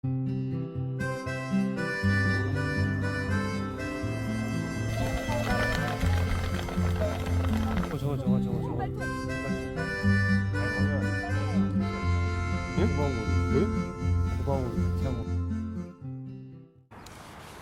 저거.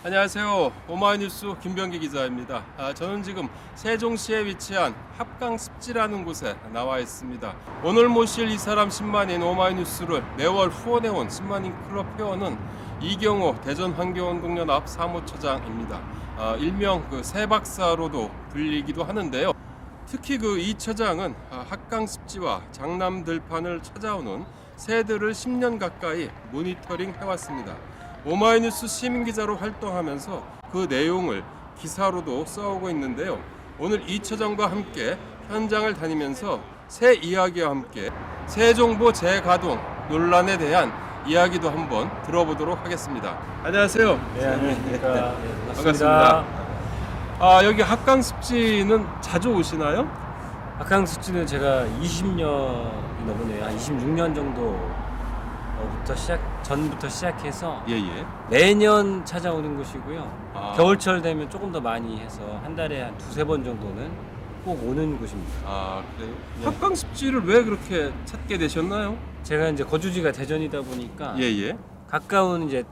안녕하세요. 오마이뉴스 김병기 기자입니다. 저는 지금 세종시에 위치한 합강습지라는 곳에 나와 있습니다. 오늘 모실 이 사람 10만인 오마이뉴스를 매월 후원해온 10만인 클럽 회원은 이경호 대전환경운동연합 사무처장입니다. 일명 새박사로도 불리기도 하는데요. 특히 이 처장은 합강습지와 장남들판을 찾아오는 새들을 10년 가까이 모니터링 해왔습니다. 오마이뉴스 시민기자로 활동하면서 그 내용을 기사로도 써오고 있는데요. 오늘 이 처장과 함께 현장을 다니면서 새 이야기와 함께 새정보 재가동 논란에 대한 이야기도 한번 들어보도록 하겠습니다. 안녕하세요. 네, 안녕하십니까. 반갑습니다. 여기 합강습지는 자주 오시나요? 합강습지는 제가 20년이 넘었네요. 한 26년 전부터 시작해서 예예. 매년 찾아오는 곳이고요. 겨울철 되면 조금 더 많이 해서 한 달에 한 두세 번 정도는 꼭 오는 곳입니다. 그래요? 네. 합강습지를 왜 그렇게 찾게 되셨나요? 제가 이제 거주지가 대전이다 보니까 예예. 가까운 이제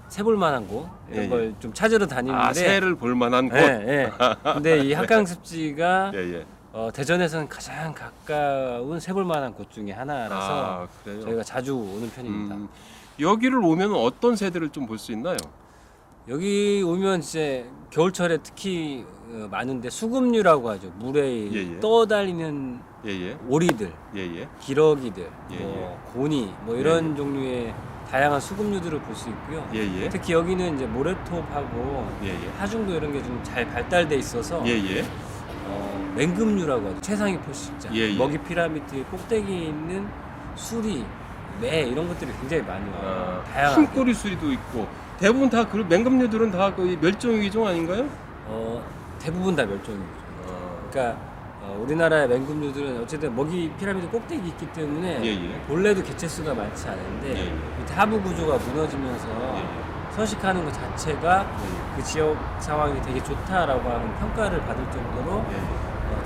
새볼만한 곳 이런 예, 걸 좀 찾으러 다니는데 새를 볼 만한 곳. 예, 예. 근데 이 합강습지가 예예. 대전에서는 가장 가까운 새볼만한 곳 중에 하나라서 그래요? 저희가 자주 오는 편입니다. 여기를 오면 어떤 새들을 좀 볼 수 있나요? 여기 오면 이제 겨울철에 특히 많은데 수금류라고 하죠. 물에 예. 떠다니는 예예. 오리들, 예예. 기러기들, 예. 고니 이런 종류의 다양한 수금류들을 볼 수 있고요. 예예. 특히 여기는 이제 모래톱하고 예예. 하중도 이런 게 좀 잘 발달돼 있어서 예예. 맹금류라고 하죠. 최상위 포식자, 예. 먹이 피라미드 꼭대기에 있는 수리, 매 이런 것들이 굉장히 많이 와요. 다양하게. 흰꼬리 수리도 있고 대부분 다 맹금류들은 다 거의 멸종 위기종 아닌가요? 대부분 다 멸종위기죠. 그러니까 우리나라의 맹금류들은 어쨌든 먹이 피라미드 꼭대기 있기 때문에 예예. 본래도 개체수가 많지 않은데 예예. 밑에 하부 구조가 무너지면서 서식하는 것 자체가 그 지역 상황이 되게 좋다라고 하는 평가를 받을 정도로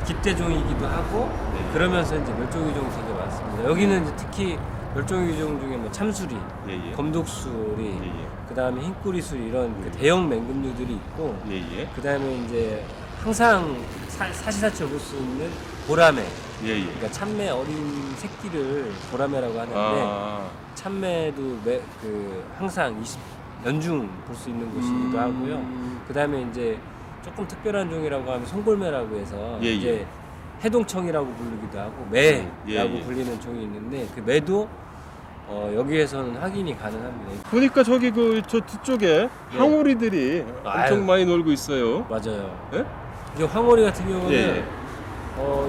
기대종이기도 하고 그러면서 이제 멸종위기종이 되게 많습니다. 여기는 이제 특히 멸종위기종 중에 뭐 참수리, 예예. 검독수리, 예예. 그 다음에 흰꼬리수리 이런 그 대형 맹금류들이 있고 예예. 그 다음에 이제 항상 사시사철 볼 수 있는 보라매, 예예. 그러니까 참매 어린 새끼를 보라매라고 하는데 참매도 항상 연중 볼 수 있는 곳이기도 하고요. 그 다음에 이제 조금 특별한 종이라고 하면 송골매라고 해서 이제 해동청이라고 부르기도 하고 매라고 불리는 종이 있는데 그 매도 여기에서는 확인이 가능합니다. 보니까 저기 저 뒤쪽에 황오리들이 엄청 많이 놀고 있어요. 맞아요. 예? 이 황오리 같은 경우는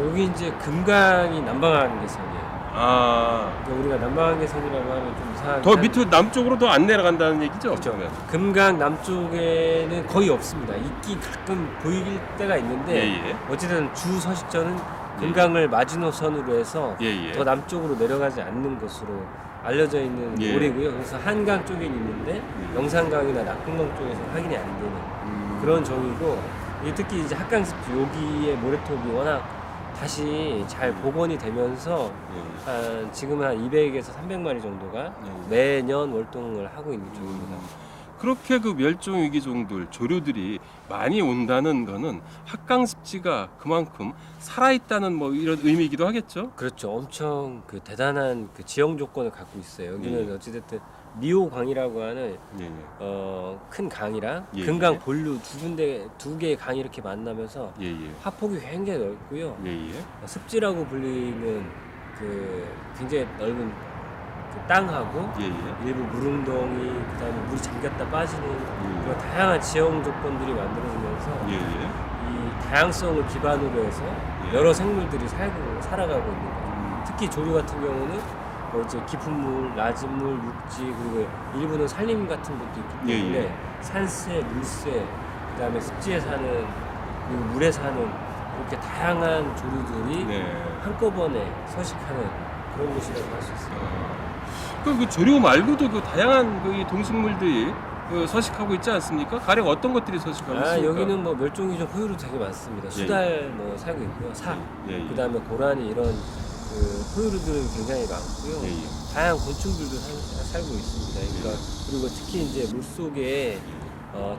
여기 이제 금강이 남방한계선이에요. 그러니까 우리가 남방한계선이라고 하면 좀 이상하게 더 밑으로 남쪽으로 더 안 내려간다는 얘기죠? 그렇죠. 금강 남쪽에는 거의 없습니다. 있기 가끔 보일 때가 있는데 어쨌든 주 서식처는 금강을 마지노선으로 해서 더 남쪽으로 내려가지 않는 것으로 알려져 있는 오리고요. 그래서 한강 쪽에 있는데 영산강이나 낙동강 쪽에서 확인이 안 되는 그런 종이고, 특히 이제 합강습지 여기에 모래톱이 워낙 다시 잘 복원이 되면서 지금은 한 200에서 300마리 정도가 매년 월동을 하고 있는 종입니다. 그렇게 멸종 위기종들 조류들이 많이 온다는 거는 합강습지가 그만큼 살아있다는 이런 의미이기도 하겠죠? 그렇죠. 엄청 대단한 지형 조건을 갖고 있어요. 여기는 어찌됐든 미호강이라고 하는 큰 강이랑 금강 본류 두 개의 강이 이렇게 만나면서 하폭이 굉장히 넓고요. 습지라고 불리는 굉장히 넓은 땅하고 일부 물웅덩이, 그다음에 물이 잠겼다 빠지는 그런 다양한 지형 조건들이 만들어지면서 이 다양성을 기반으로 해서 여러 생물들이 살아가고 있는 거죠. 특히 조류 같은 경우는 이제 깊은 물, 낮은 물, 육지, 그리고 일부는 산림 같은 것도 있기 때문에 산새, 물새, 그다음에 습지에 사는 그리고 물에 사는 이렇게 다양한 조류들이 한꺼번에 서식하는 그런 곳이라고 할 수 있습니다. 그 조류 말고도 그 다양한 그 동식물들이 그 서식하고 있지 않습니까? 가령 어떤 것들이 서식하고 있습니까? 여기는 뭐 멸종위종 포유류 되게 많습니다. 수달 뭐 살고 있고요. 사. 그다음에 고라니 이런 그 포유류들은 굉장히 많고요. 다양한 곤충들도 살고 있습니다. 그러니까 그리고 특히 이제 물 속에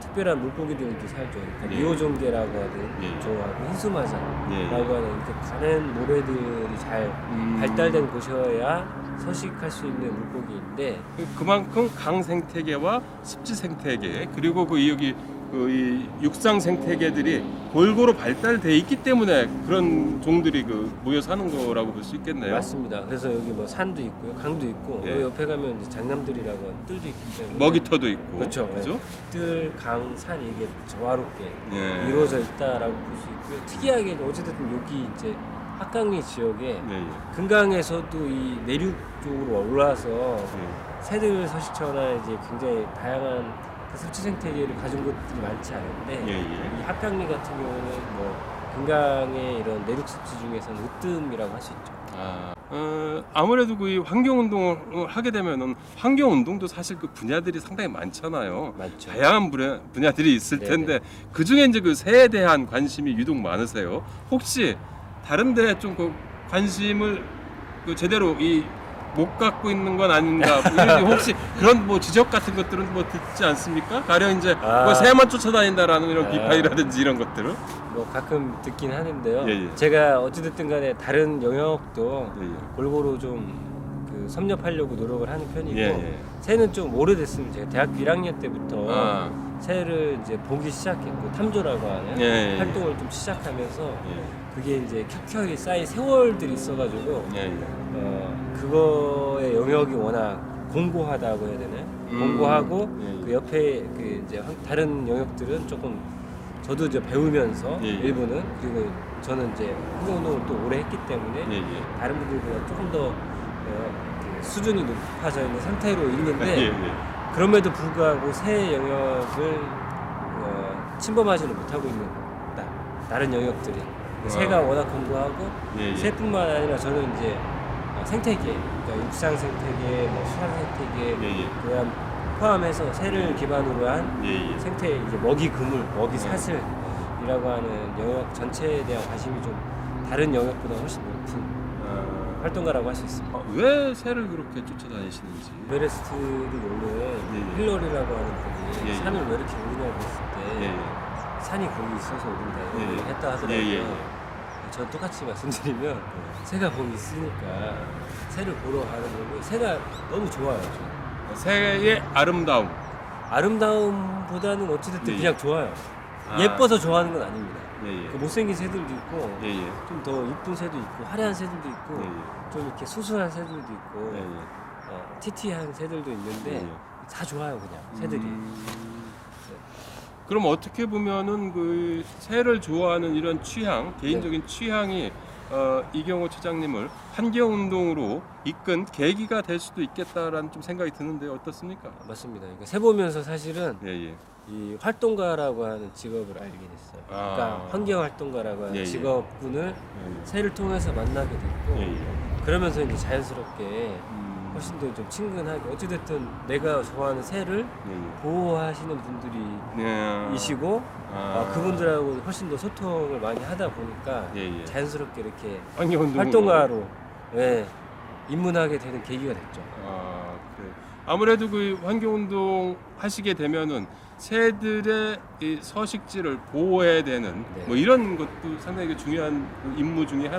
특별한 물고기들도 살죠. 그러니까 미오종개라고 하는 종하고 흰수마장라고 하는 이렇게 가는 모래들이 잘 발달된 곳이어야 서식할 수 있는 물고기인데 그만큼 강 생태계와 습지 생태계 그리고 여기 이 육상 생태계들이 골고루 발달돼 있기 때문에 그런 종들이 모여 사는 거라고 볼 수 있겠네요. 맞습니다. 그래서 여기 뭐 산도 있고요, 강도 있고 여기 옆에 가면 이제 장남들이라고 하는 뜰도 있기 때문에 먹이터도 있고 그렇죠. 그죠? 뜰, 강, 산 이게 조화롭게 이루어져 있다라고 볼 수 있고요. 특이하게 어쨌든 여기 이제 합강리 지역에 금강에서도 이 내륙 쪽으로 올라와서 새들 서식처나 이제 굉장히 다양한 습지 생태계를 가진 곳들이 많지 않은데 이 합강리 같은 경우는 뭐 금강의 이런 내륙 습지 중에서는 으뜸이라고 할 수 있죠. 아무래도 이 환경 운동을 하게 되면은 환경 운동도 사실 그 분야들이 상당히 많잖아요. 맞죠. 다양한 분야들이 있을 텐데 그 중에 이제 그 새에 대한 관심이 유독 많으세요. 혹시 다른 데에 좀 그 관심을 제대로 못 갖고 있는 건 아닌가? 혹시 그런 뭐 지적 같은 것들은 뭐 듣지 않습니까? 가령 이제 뭐 새만 쫓아다닌다라는 이런 비판이라든지 이런 것들을 뭐 가끔 듣긴 하는데요. 제가 어찌됐든 간에 다른 영역도 골고루 좀 그 섭렵하려고 노력을 하는 편이고 새는 좀 오래됐습니다. 제가 대학교 1학년 때부터 새를 이제 보기 시작했고 탐조라고 하는 활동을 좀 시작하면서 그게 이제 켜켜이 쌓인 세월들이 있어가지고 그거의 영역이 워낙 공고하다고 해야 되나요? 공고하고 그 옆에 그 이제 다른 영역들은 조금 저도 이제 배우면서 일부는 그리고 저는 이제 환경운동을 또 오래 했기 때문에 다른 분들보다 조금 더 그 수준이 높아져 있는 상태로 있는데 그럼에도 불구하고 새 영역을 침범하지는 못하고 있는 다른 영역들이 새가 워낙 공고하고 새뿐만 아니라 저는 이제 생태계, 그러니까 육상 생태계, 뭐 수산 생태계, 그다음 포함해서 새를 기반으로 한 생태 이제 먹이 그물, 먹이 사슬이라고 하는 영역 전체에 대한 관심이 좀 다른 영역보다 훨씬 높은 활동가라고 할 수 있습니다. 왜 새를 그렇게 쫓아다니시는지? 에베레스트를 오른 힐러리라고 하는 분이 산을 왜 이렇게 오르냐고 했을 때 산이 거기 있어서 오른다 이런 얘기를 했다 하더라고요. 저 똑같이 말씀드리면 새가 거기 있으니까 새를 보러 가는 거고 새가 너무 좋아요. 새의 아름다움보다는 어찌됐든 그냥 좋아요. 예뻐서 좋아하는 건 아닙니다. 그 못생긴 새들도 있고 좀 더 이쁜 새도 있고 화려한 새들도 있고 좀 이렇게 수수한 새들도 있고 티티한 새들도 있는데 다 좋아요 그냥 새들이. 그럼 어떻게 보면은 그 새를 좋아하는 이런 취향, 개인적인 취향이 이경호 처장님을 환경운동으로 이끈 계기가 될 수도 있겠다라는 좀 생각이 드는데 어떻습니까? 맞습니다. 그러니까 새 보면서 사실은 이 활동가라고 하는 직업을 알게 됐어요. 그러니까 환경활동가라고 하는 직업군을 새를 통해서 만나게 됐고 그러면서 이제 자연스럽게 훨씬 더 좀 친근하게 어찌됐든 내가 좋아하는 새를 보호하시는 분들이시고 그분들하고 훨씬 더 소통을 많이 하다 보니까 자연스럽게 이렇게 활동가로 입문하게 되는 계기가 됐죠. 그래. 아무래도 그 환경운동 하시게 되면은 새들의 이 서식지를 보호해야 되는 뭐 이런 것도 상당히 중요한 임무 중에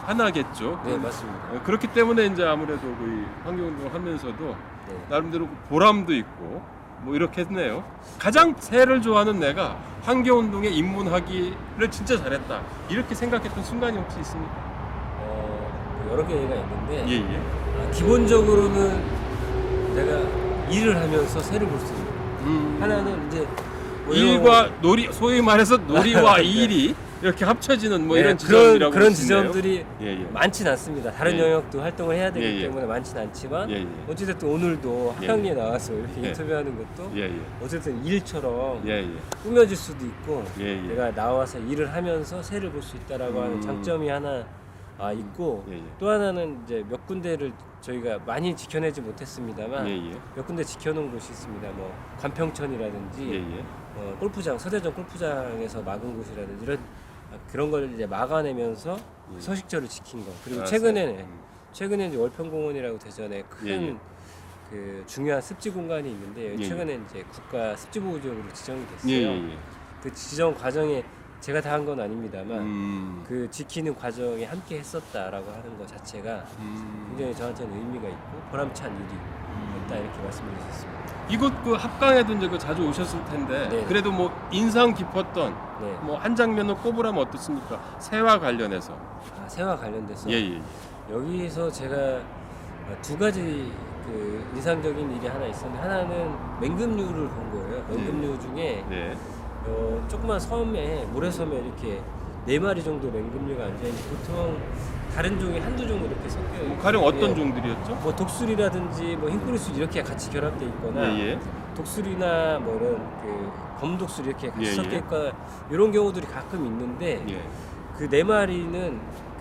하나겠죠. 네, 맞습니다. 그렇기 때문에 이제 아무래도 그 환경운동을 하면서도 나름대로 보람도 있고 뭐 이렇게 했네요. 가장 새를 좋아하는 내가 환경운동에 입문하기를 진짜 잘했다 이렇게 생각했던 순간이 혹시 있습니까? 여러 개가 있는데 기본적으로는 내가 일을 하면서 새를 볼 수 있는 하나는 이제 뭐 일과 놀이, 소위 말해서 놀이와 일이 이렇게 합쳐지는 뭐 이런 지점이라고 그런 지점들이 많진 않습니다. 다른 영역도 활동을 해야 되기 때문에 많진 않지만 어찌됐든 오늘도 합강리에 나와서 이렇게 인터뷰하는 것도 어쨌든 일처럼 꾸며질 수도 있고 내가 나와서 일을 하면서 새를 볼 수 있다라고 하는 장점이 하나 있고 예, 예. 또 하나는 이제 몇 군데를 저희가 많이 지켜내지 못했습니다만 예, 예. 몇 군데 지켜놓은 곳이 있습니다. 뭐 관평천이라든지 예, 예. 골프장 서대전 골프장에서 막은 곳이라든지 이런 그런 걸 이제 막아내면서 예. 서식처를 지킨 거. 그리고 알았어요. 최근에 이제 월평공원이라고 대전에 큰 예, 예. 그 중요한 습지 공간이 있는데 예, 최근에 이제 국가 습지보호지역으로 지정이 됐어요. 예, 예, 예. 그 지정 과정에 제가 다 한 건 아닙니다만 그 그 지키는 과정에 함께 했었다라고 하는 것 자체가 굉장히 저한테는 의미가 있고 보람찬 일이었다 이렇게 말씀드릴 수 있습니다. 이곳 그 합강에도 이제 그 자주 오셨을 텐데 네. 그래도 뭐 인상 깊었던 네. 뭐 한 장면을 꼽으라면 어떻습니까? 새와 관련해서. 새와 관련돼서 예, 예. 여기서 제가 두 가지 그 인상적인 일이 하나 있었는데 하나는 맹금류를 본 거예요. 맹금류 중에 네. 조그만 섬에 모래섬에 이렇게 4마리 정도 맹금류가 앉아있는데 보통 다른 종이 한두 종 이렇게 섞여 있고 가령 어떤 종들이었죠? 뭐 독수리라든지 뭐 흰꼬리술 이렇게 같이 결합돼 있거나 예, 예. 독수리나 뭐 이런 그 검독수리 이렇게 같이 예, 섞여 예. 있거나 이런 경우들이 가끔 있는데 예. 그 4마리는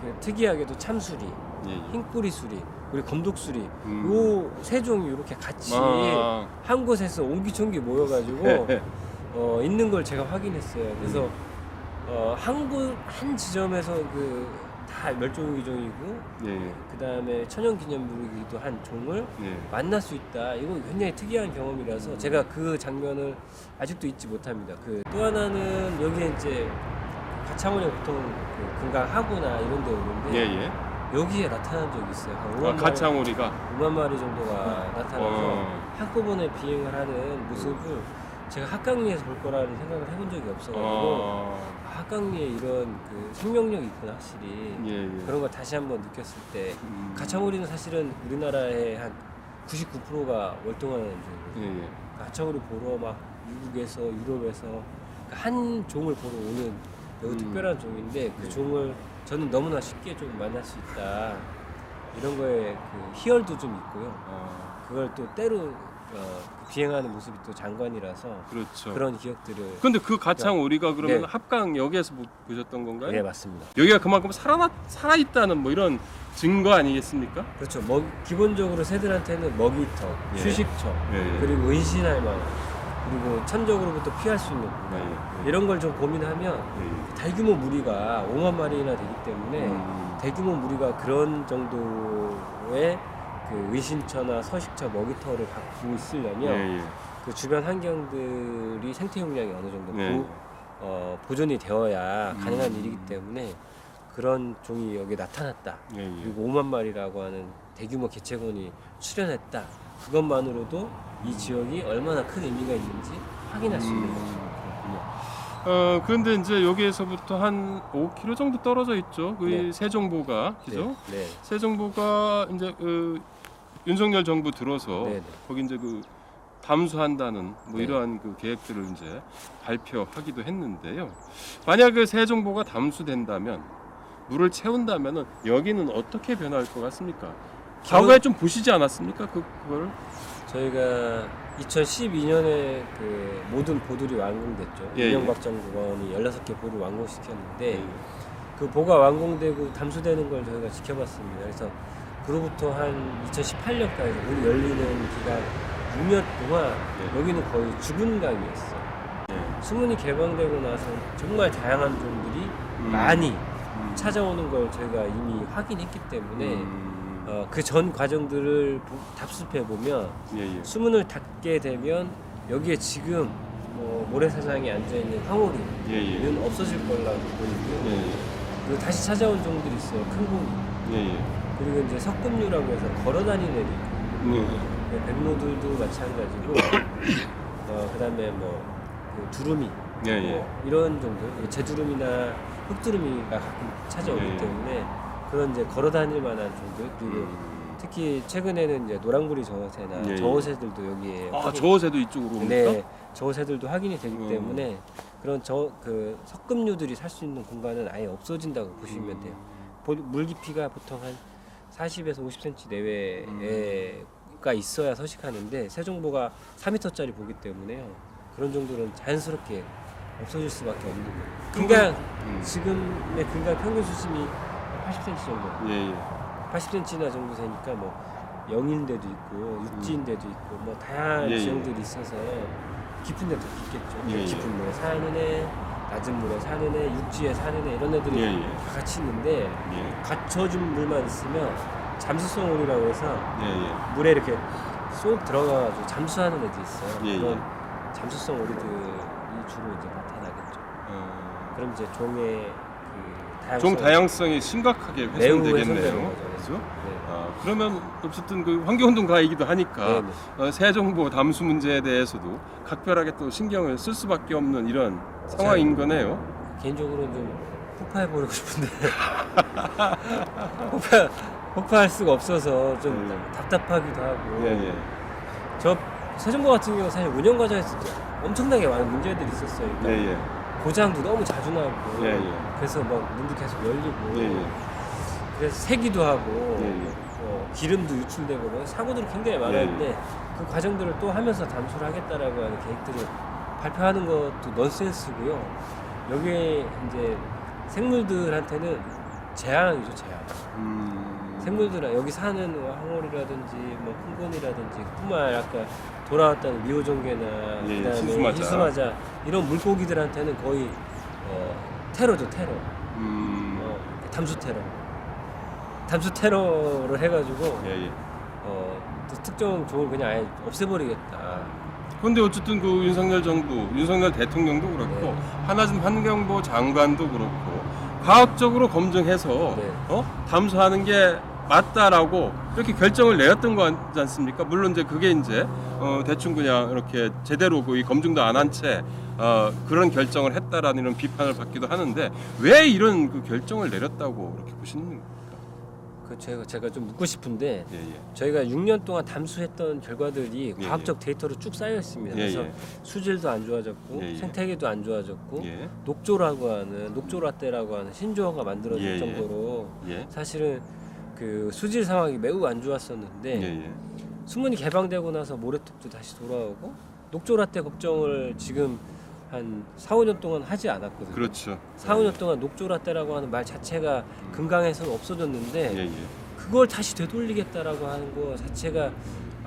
그 특이하게도 참수리, 예, 예. 흰꼬리수리 그리고 검독수리 음. 요 세 종이 이렇게 같이 아. 한 곳에서 옹기종기 모여가지고 있는 걸 제가 확인했어요. 그래서 한 지점에서 그 다 멸종위기종이고 예, 예. 그 다음에 천연기념물이기도 한 종을 예. 만날 수 있다. 이거 굉장히 특이한 경험이라서 제가 그 장면을 아직도 잊지 못합니다. 그 또 하나는 여기에 이제 가창원에 보통 그 금강하구나 이런 데 오는데 예, 예. 여기에 나타난 적이 있어요. 한 5만 마리, 가창오리가 5만 마리 정도가 나타나서 한꺼번에 비행을 하는 모습을 제가 합강리에서 볼 거라는 생각을 해본 적이 없어가지고 합강리에 이런 그 생명력이 있구나 확실히 예, 예. 그런 걸 다시 한번 느꼈을 때 가창오리는 사실은 우리나라의 한 99%가 월동하는 종이거든요. 예, 예. 가창오리 보러 막 미국에서 유럽에서 한 종을 보러 오는 매우 특별한 종인데 그 종을 저는 너무나 쉽게 좀 만날 수 있다 이런 거에 그 희열도 좀 있고요. 그걸 또 때로 비행하는 모습이 또 장관이라서 그렇죠. 그런 기억들을. 근데 그 가창오리가 그러면 네. 합강역에서 보셨던 건가요? 네 맞습니다. 여기가 그만큼 살아있다는 뭐 이런 증거 아니겠습니까? 그렇죠. 기본적으로 새들한테는 먹이터, 예. 휴식처, 예, 예. 그리고 은신할 만한, 그리고 천적으로부터 피할 수 있는 공간 예. 이런 걸 좀 고민하면 예. 대규모 무리가 5만 마리나 되기 때문에 대규모 무리가 그런 정도의 그 은신처나 서식처, 먹이터를 갖고 있으려면 예, 예. 그 주변 환경들이 생태 용량이 어느 정도 네. 보존이 되어야 가능한 일이기 때문에 그런 종이 여기에 나타났다. 예, 예. 그리고 5만 마리라고 하는 대규모 개체군이 출현했다. 그것만으로도 이 지역이 얼마나 큰 의미가 있는지 확인할 수 있는 거죠. 그런데 이제 여기에서부터 한 5km 정도 떨어져 있죠. 그 네. 세종보가, 그죠? 네. 세종보가 이제 윤석열 정부 들어서 네, 네. 거기 이제 그 담수한다는 뭐 네. 이러한 그 계획들을 이제 발표하기도 했는데요. 만약 그 세종보가 담수된다면 물을 채운다면은 여기는 어떻게 변할 것 같습니까? 과거에 좀 보시지 않았습니까? 그걸? 저희가 2012년에 그 모든 보들이 완공됐죠. 예, 이명박 정부원이 16개 보를 완공시켰는데 예. 그 보가 완공되고 담수되는 걸 저희가 지켜봤습니다. 그래서 그로부터 한 2018년까지 문 열리는 기간 6년 동안 네. 여기는 거의 죽은 강이었어요. 예. 수문이 개방되고 나서 정말 다양한 종들이 많이 찾아오는 걸 저희가 이미 확인했기 때문에 그 전 과정들을 답습해 보면 예, 예. 수문을 닫게 되면 여기에 지금 모래사장에 앉아 있는 황홀이는 예, 예. 없어질 거라고 보이고요. 예, 예. 그리고 다시 찾아온 종들이 있어요. 큰 고기. 예, 예. 그리고 이제 석금류라고 해서 걸어다니는 애들. 네. 백로들도 마찬가지고 그다음에 그 두루미 예, 예. 뭐 이런 종들 제두루미나 흑두루미가 가끔 찾아오기 예, 예. 때문에 그런 이제 걸어다닐 만한 종들 그리고 특히 최근에는 이제 노랑부리 저어새나 예, 예. 저어새들도 여기에 저어새도 이쪽으로 옵니까? 네, 저어새들도 확인이 되기 음. 때문에 그런 그 석금류들이 살 수 있는 공간은 아예 없어진다고 보시면 돼요. 물 깊이가 보통 한 40에서 50cm 내외가 있어야 서식하는데 세종보가 4m짜리 보기 때문에요. 그런 정도는 자연스럽게 없어질 수밖에 없는 거예요. 그러니까 지금의 금강 평균 수심이 80cm 정도. 예, 예. 80cm나 정도 되니까 뭐 영인 데도 있고 육지인 데도 있고 뭐 다양한 예, 예. 지형들이 있어서 깊은 데도 있겠죠. 예, 예. 깊은 물에 사는 애, 낮은 물에 사는 애, 육지에 사는 애 이런 애들이 예, 예. 다 같이 있는데 예. 갖춰준 물만 있으면 잠수성 오리라고 해서 예, 예. 물에 이렇게 쏙 들어가가지고 잠수하는 애들이 있어요. 예, 그런 예. 잠수성 오리들이 주로 이제 나타나겠죠. 그럼 이제 종의 그 다양성, 종 다양성이 심각하게 매우 훼손되겠네요. 훼손되는 거죠. 그렇죠? 네. 그러면 어쨌든 그 환경운동가이기도 하니까 네, 새정보 담수 문제에 대해서도 각별하게 또 신경을 쓸 수밖에 없는 이런 상황인 거네요. 개인적으로는 좀 폭파해버리고 싶은데 폭파할 수가 없어서 좀 예. 답답하기도 하고 예, 예. 저 세정보 같은 경우 사실 운영 과정에서 엄청나게 많은 문제들이 있었어요. 그러니까 예, 예. 고장도 너무 자주 나고 예, 예. 그래서 막 문도 계속 열리고 예, 예. 그래서 새기도 하고 예, 예. 기름도 유출되고 뭐 사고들이 굉장히 많았는데 그 과정들을 또 하면서 담수를 하겠다라고 하는 계획들을 발표하는 것도 넌센스고요. 여기에 이제 생물들한테는 재앙이죠, 재앙. 생물들 여기 사는 뭐 항오리라든지 뭐 콩곤이라든지 뿐만 아니라 아까 돌아왔다는 미호종개나 예, 그다음에 희수마자. 희수마자 이런 물고기들한테는 거의 테러죠, 테러. 담수 테러를 해가지고 예, 예. 또 특정 종을 그냥 아예 없애버리겠다. 그런데 어쨌든 그 윤석열 정부, 윤석열 대통령도 그렇고 네. 한하진 환경부 장관도 그렇고 과학적으로 검증해서 네. 담수하는 게 맞다라고 이렇게 결정을 내렸던 거지 않습니까? 물론 이제 그게 이제 대충 그냥 이렇게 제대로 그 검증도 안 한 채 그런 결정을 했다라는 이런 비판을 받기도 하는데 왜 이런 그 결정을 내렸다고 이렇게 보시는 겁니까? 그 제가 좀 묻고 싶은데 예, 예. 저희가 6년 동안 담수했던 결과들이 예, 과학적 데이터로 쭉 쌓여 있습니다. 예, 그래서 예. 수질도 안 좋아졌고 예, 예. 생태계도 안 좋아졌고 예. 녹조라고 하는 녹조라떼라고 하는 신조어가 만들어질 예, 예. 정도로 예. 사실은 그 수질 상황이 매우 안 좋았었는데 예, 예. 수문이 개방되고 나서 모래톱도 다시 돌아오고 녹조라떼 걱정을 지금 한 4, 5년 동안 하지 않았거든요. 그렇죠. 4, 5년 동안 녹조라떼라고 하는 말 자체가 금강에서는 없어졌는데 예, 예. 그걸 다시 되돌리겠다라고 하는 거 자체가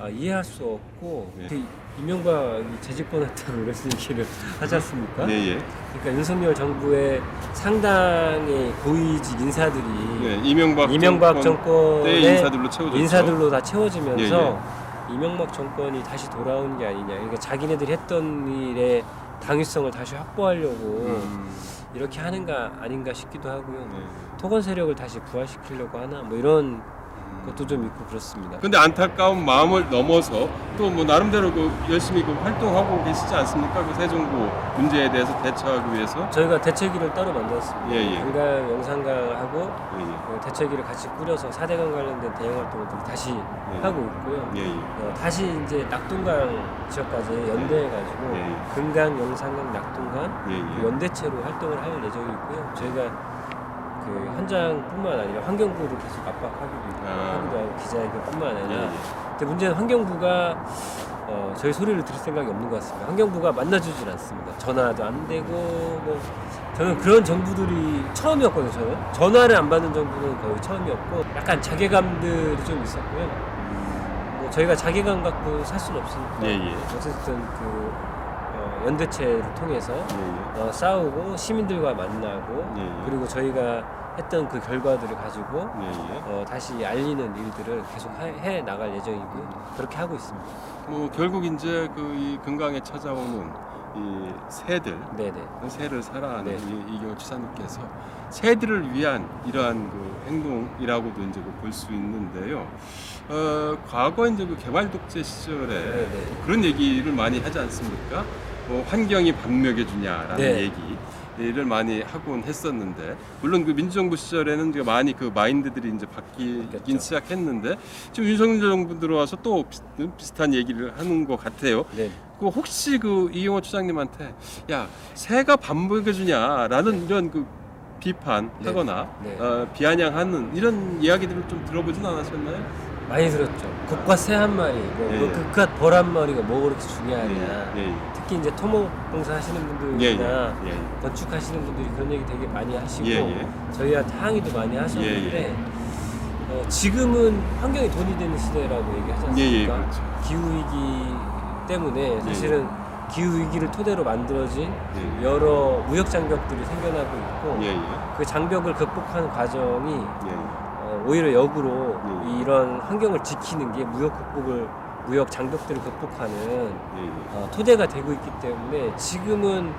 이해할 수 없고 예. 그 이명박이 재집권했다고 이런 얘기를 하지 않습니까? 예, 예. 그러니까 윤석열 정부의 상당히 고위직 인사들이 네, 이명박 정권의 인사들로 채워졌죠. 인사들로 다 채워지면서 예, 이명박 정권이 다시 돌아오는 게 아니냐. 그러니까 자기네들이 했던 일의 당위성을 다시 확보하려고 이렇게 하는가 아닌가 싶기도 하고요. 네. 토건 세력을 다시 부활시키려고 하나 뭐 이런 것도 좀 있고 그렇습니다. 근데 안타까운 마음을 넘어서 또 뭐 나름대로 그 열심히 그 활동하고 계시지 않습니까? 그 새 정부 문제에 대해서 대처하기 위해서. 저희가 대책위를 따로 만들었습니다. 예, 예. 관광 영상강하고 예, 예. 그 대책위를 같이 꾸려서 4대강 관련된 대응 활동을 다시 하고 있고요. 예, 예. 다시 이제 낙동강 지역까지 연대해가지고 예, 예. 금강, 영산강, 낙동강 예, 그 예. 연대체로 활동을 할 예정이고요. 저희가 그 현장뿐만 아니라 환경부를 계속 압박하기도 하고 기자회견뿐만 아니라 예, 예. 근데 문제는 환경부가 저희 소리를 들을 생각이 없는 것 같습니다. 환경부가 만나주질 않습니다. 전화도 안 되고 뭐 저는 그런 정부들이 처음이었거든요. 저는 전화를 안 받는 정부는 거의 처음이었고 약간 자괴감들이 좀 있었고요. 뭐 저희가 자괴감 갖고 살 수는 없으니까 예, 예. 어쨌든 그 연대체를 통해서 예, 예. 싸우고 시민들과 만나고 예, 예. 그리고 저희가 했던 그 결과들을 가지고 예, 예. 다시 알리는 일들을 계속 해 나갈 예정이고요. 그렇게 하고 있습니다. 뭐 결국 이제 그 이 금강에 찾아오는 이 새들, 네네. 새를 사랑하는 네. 이경호 지사님께서 새들을 위한 이러한 그 행동이라고도 이제 볼 수 있는데요. 과거 이제 그 개발 독재 시절에 네네. 그런 얘기를 많이 하지 않습니까? 뭐 환경이 밥 먹여주냐라는 네. 얘기를 많이 하곤 했었는데 물론 그 민주정부 시절에는 되게 많이 그 마인드들이 이제 바뀌긴 그렇죠. 시작했는데 지금 윤석열 정부 들어와서 또 비슷한 얘기를 하는 것 같아요. 네. 그 혹시 그 이용호 추장님한테 야 새가 밥 먹여주냐라는 이런 그 비판하거나 네. 비아냥하는 이런 이야기들을 좀 들어보진 않으셨나요? 많이 들었죠. 곱과 새 한 마리, 뭐 예, 예. 그깟 벌 한 마리가 뭐가 그렇게 중요하냐. 예, 예. 특히 이제 토목공사 하시는 예, 분들이나 예, 예. 건축하시는 분들이 그런 얘기 되게 많이 하시고 예, 예. 저희한테 항의도 많이 하셨는데 예, 지금은 환경이 돈이 되는 시대라고 얘기하지 않습니까? 예, 예, 그렇죠. 기후위기 때문에 사실은 기후위기를 토대로 만들어진 예. 여러 무역 장벽들이 생겨나고 있고 예, 예. 그 장벽을 극복하는 과정이 예. 오히려 역으로 예. 이런 환경을 지키는 게 무역 장벽들을 극복하는 예, 토대가 되고 있기 때문에 지금은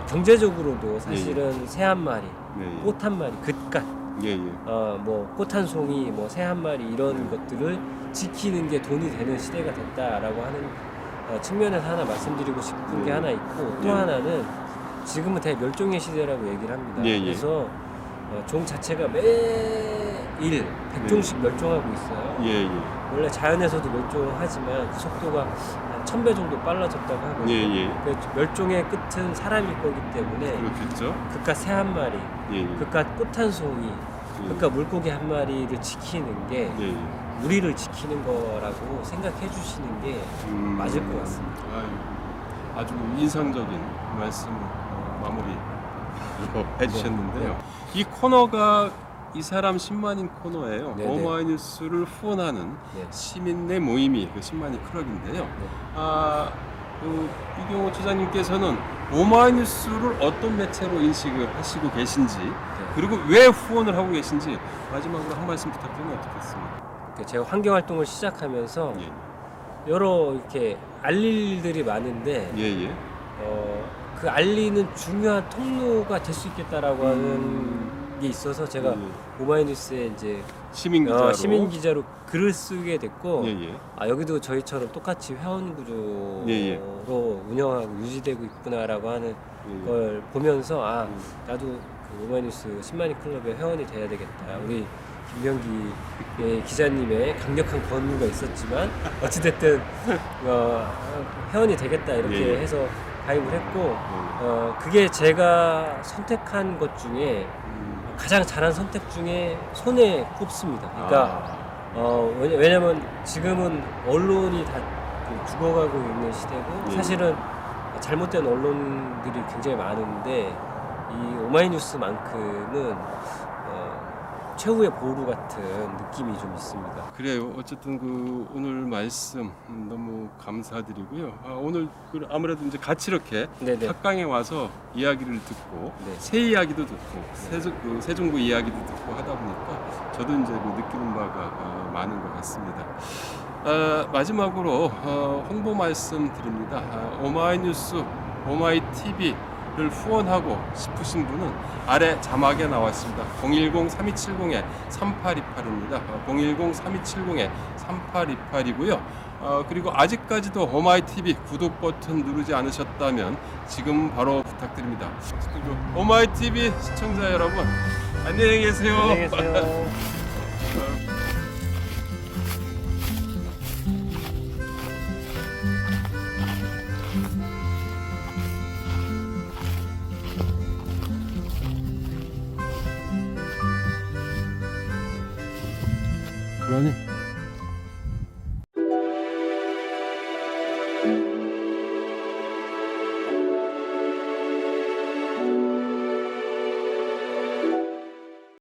경제적으로도 사실은 새 한 마리, 예. 예. 꽃 한 마리, 긋갓, 예, 예. 뭐 꽃 한 송이, 뭐 새 한 마리 이런 것들을 지키는 게 돈이 되는 시대가 됐다라고 하는 측면에서 하나 말씀드리고 싶은 게 하나 있고 또 예. 하나는 지금은 대멸종의 시대라고 얘기를 합니다. 예, 예. 그래서 종 자체가 매일 100종씩 멸종하고 있어요. 예, 예. 원래 자연에서도 멸종하지만 그 속도가 한 1000배 정도 빨라졌다고 하거든요. 예, 예. 그 멸종의 끝은 사람일 거기 때문에 그렇겠죠. 그깟 새 한 마리, 예, 예. 그깟 꽃 한 송이, 예. 그깟 물고기 한 마리를 지키는 게 예, 예. 우리를 지키는 거라고 생각해 주시는 게 맞을 것 같습니다. 아주 인상적인 말씀 마무리 해주셨는데요. 이 코너가 이 사람 10만인 코너예요. 네네. 오마이뉴스를 후원하는 네. 시민의 모임이 그 10만인 클럽인데요. 이경호 주장님께서는 오마이뉴스를 어떤 매체로 인식을 하시고 계신지 그리고 왜 후원을 하고 계신지 마지막으로 한 말씀 부탁드리면 어떻겠습니까? 제가 환경 활동을 시작하면서 예, 여러 이렇게 알릴 일들이 많은데 예, 예. 그 알리는 중요한 통로가 될 수 있겠다라고 하는 게 있어서 제가 예. 오마이뉴스에 이제 시민 기자로. 시민 기자로 글을 쓰게 됐고 예, 예. 여기도 저희처럼 똑같이 회원 구조로 예, 예. 운영하고 유지되고 있구나라고 하는 예, 예. 걸 보면서 나도 그 오마이뉴스 10만인 클럽의 회원이 돼야 되겠다. 우리 김병기 기자님의 강력한 권유가 있었지만 어찌됐든 회원이 되겠다 이렇게 예, 예. 해서 가입을 했고 그게 제가 선택한 것 중에 가장 잘한 선택 중에 손에 꼽습니다. 그러니까 왜냐면 지금은 언론이 다 죽어가고 있는 시대고 예. 사실은 잘못된 언론들이 굉장히 많은데 이 오마이뉴스만큼은 최후의 보루 같은 느낌이 좀 있습니다. 그래요. 어쨌든 그 오늘 말씀 너무 감사드리고요. 오늘 아무래도 이제 같이 이렇게 네네. 합강에 와서 이야기를 듣고 네. 새 이야기도 듣고 세종구 이야기도 듣고 하다 보니까 저도 이제 느끼는 바가 많은 것 같습니다. 마지막으로 홍보 말씀 드립니다. 오마이뉴스, 오마이TV를 후원하고 싶으신 분은 아래 자막에 나와 있습니다. 010-3270-3828입니다. 010-3270-3828이고요. 그리고 아직까지도 오마이TV 구독 버튼 누르지 않으셨다면 지금 바로 부탁드립니다. 오마이TV 시청자 여러분, 안녕히 계세요. 안녕히 계세요. 그러니